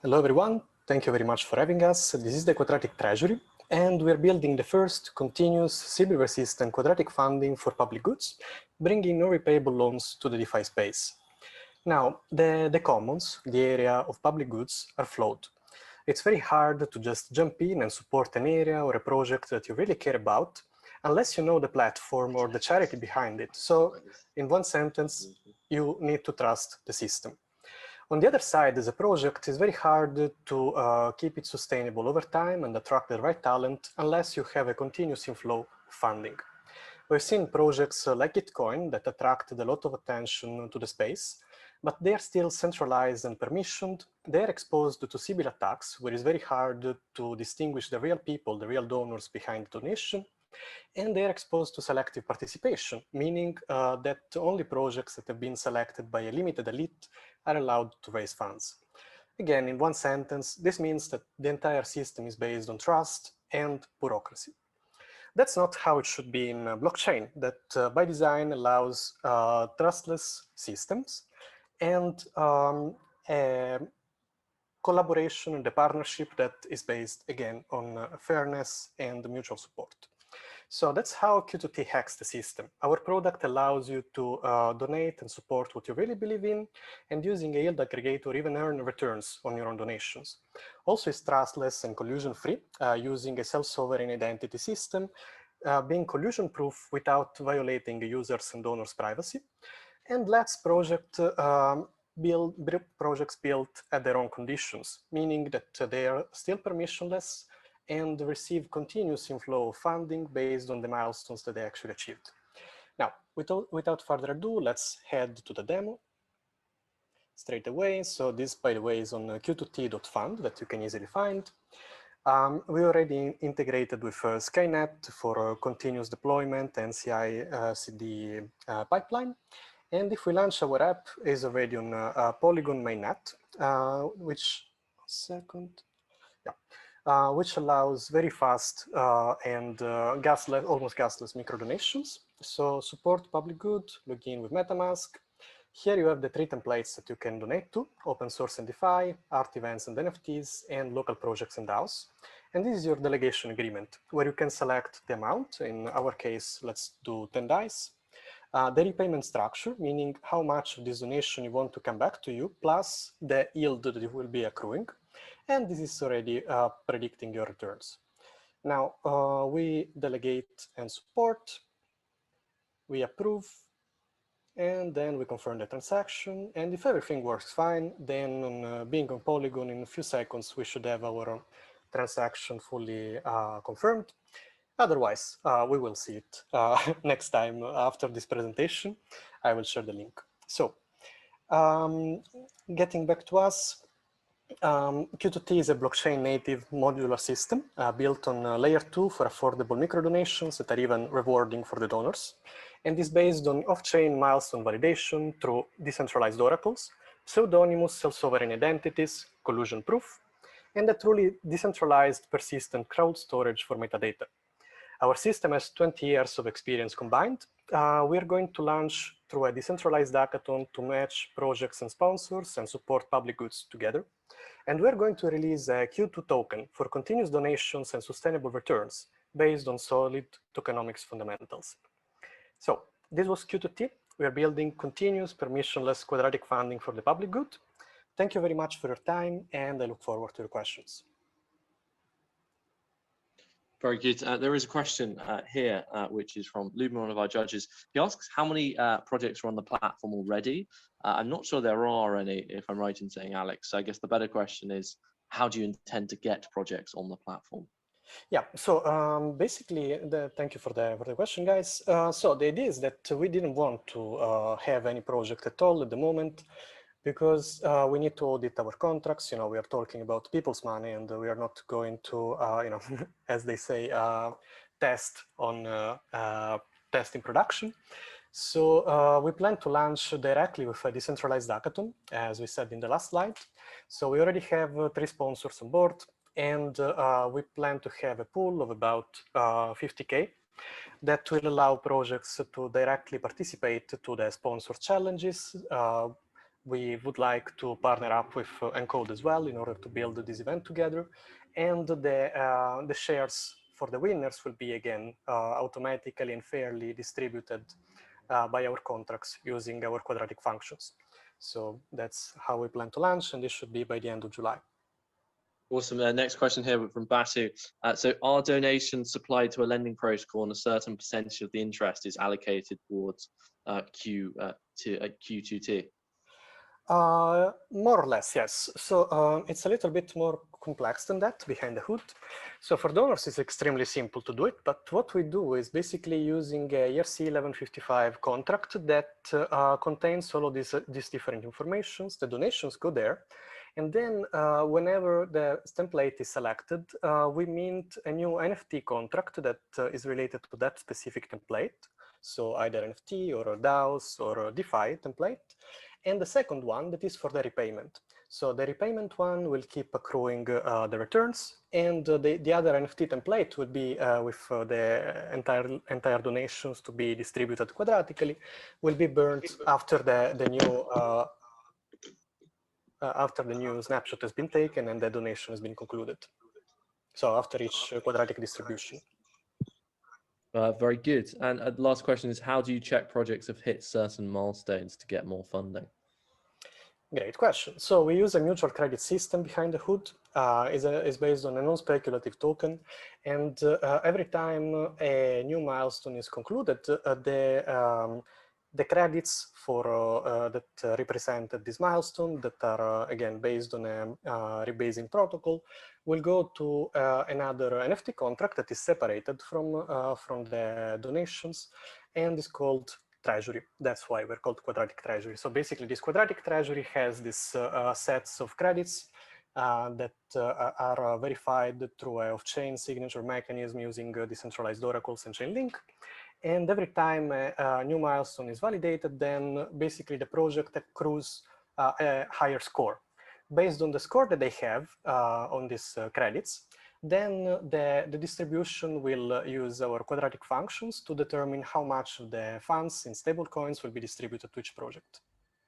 Hello everyone, thank you very much for having us. This is the Quadratic Treasury, and we're building the first continuous Sybil-resistant quadratic funding for public goods, bringing non-repayable loans to the DeFi space. Now, the commons, the area of public goods, are flawed. It's very hard to just jump in and support an area or a project that you really care about, unless you know the platform or the charity behind it. So, in one sentence, you need to trust the system. On the other side, as a project, it's very hard to keep it sustainable over time and attract the right talent unless you have a continuous inflow of funding. We've seen projects like Gitcoin that attracted a lot of attention to the space, but they're still centralized and permissioned. They're exposed to Sybil attacks, where it's very hard to distinguish the real people, the real donors behind the donation. And they're exposed to selective participation, meaning that only projects that have been selected by a limited elite are allowed to raise funds. Again, in one sentence, this means that the entire system is based on trust and bureaucracy. That's not how it should be in blockchain, that by design allows trustless systems and a collaboration and a partnership that is based, again, on fairness and mutual support. So that's how Q2T hacks the system. Our product allows you to donate and support what you really believe in, and using a yield aggregator even earn returns on your own donations. Also, it's trustless and collusion-free, using a self-sovereign identity system, being collusion-proof without violating the users' and donors' privacy, and lets projects built at their own conditions, meaning that they are still permissionless and receive continuous inflow of funding based on the milestones that they actually achieved. Now, without further ado, let's head to the demo straight away. So this, by the way, is on q2t.fund that you can easily find. We already integrated with Skynet for continuous deployment and CI/CD pipeline. And if we launch our app, it's already on Polygon mainnet, which allows very fast and almost gasless microdonations. So support public good, log in with MetaMask. Here you have the 3 templates that you can donate to: open source and DeFi, art events and NFTs, and local projects and DAOs. And this is your delegation agreement, where you can select the amount. In our case, let's do 10 DAIs. The repayment structure, meaning how much of this donation you want to come back to you, plus the yield that you will be accruing. And this is already predicting your returns. Now, we delegate and support, we approve, and then we confirm the transaction. And if everything works fine, then being on Polygon, in a few seconds, we should have our transaction fully confirmed. Otherwise, we will see it next time after this presentation. I will share the link. So, getting back to us, Q2T is a blockchain-native modular system built on layer 2 for affordable microdonations that are even rewarding for the donors, and is based on off-chain milestone validation through decentralized oracles, pseudonymous self-sovereign identities, collusion-proof, and a truly decentralized persistent crowd storage for metadata. Our system has 20 years of experience combined. We are going to launch through a decentralized hackathon to match projects and sponsors and support public goods together. And we're going to release a Q2 token for continuous donations and sustainable returns based on solid tokenomics fundamentals. So this was Q2T. We are building continuous permissionless quadratic funding for the public good. Thank you very much for your time, and I look forward to your questions. Very good. There is a question here, which is from Luben, one of our judges. He asks how many projects are on the platform already. I'm not sure there are any, if I'm right in saying, Alex. So I guess the better question is, how do you intend to get projects on the platform? Yeah, so basically, thank you for the question, guys. So the idea is that we didn't want to have any project at all at the moment, because we need to audit our contracts. You know, we are talking about people's money, and we are not going to, you know, as they say, test in production. So we plan to launch directly with a decentralized hackathon, as we said in the last slide. So we already have 3 sponsors on board, and we plan to have a pool of about 50K that will allow projects to directly participate to the sponsor challenges, we would like to partner up with Encode as well in order to build this event together. And the shares for the winners will be, again, automatically and fairly distributed by our contracts using our quadratic functions. So that's how we plan to launch, and this should be by the end of July. Awesome. Next question here from Batu. So are donations supplied to a lending protocol and a certain percentage of the interest is allocated towards Q2T? More or less, yes. So it's a little bit more complex than that behind the hood. So for donors, it's extremely simple to do it. But what we do is basically using a ERC 1155 contract that contains all of these different informations. The donations go there. And then whenever the template is selected, we mint a new NFT contract that is related to that specific template. So either NFT or a DAOs or a DeFi template. And the second one that is for the repayment. So the repayment one will keep accruing the returns, and the other NFT template would be with the entire donations to be distributed quadratically, will be burned after the new snapshot has been taken and the donation has been concluded. So after each quadratic distribution. Very good. And the last question is, how do you check projects have hit certain milestones to get more funding? Great question. So we use a mutual credit system behind the hood. It's based on a non-speculative token. And every time a new milestone is concluded, the credits for that represented this milestone that are, again, based on a rebasing protocol will go to another NFT contract that is separated from the donations and is called Treasury. That's why we're called QuadraticTreasury. So basically, this QuadraticTreasury has this sets of credits that are verified through a off-chain signature mechanism using decentralized oracles and Chainlink. And every time a new milestone is validated, then basically the project accrues a higher score. Based on the score that they have on these credits, then the distribution will use our quadratic functions to determine how much of the funds in stablecoins will be distributed to each project.